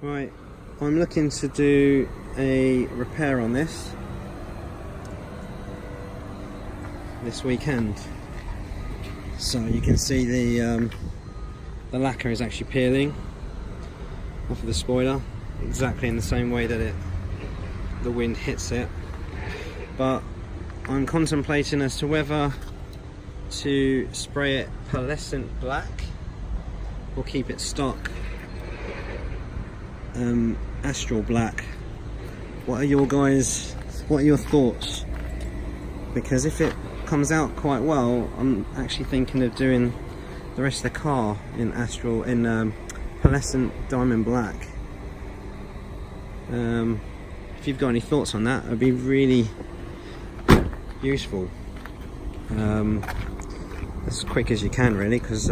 Right, I'm looking to do a repair on this weekend. So you can see the lacquer is actually peeling off of the spoiler, exactly in the same way that the wind hits it. But I'm contemplating as to whether to spray it pearlescent black or keep it stock astral black. What are your thoughts? Because if it comes out quite well, I'm actually thinking of doing the rest of the car in pearlescent diamond black. If you've got any thoughts on that, it'd be really useful. As quick as you can, really, because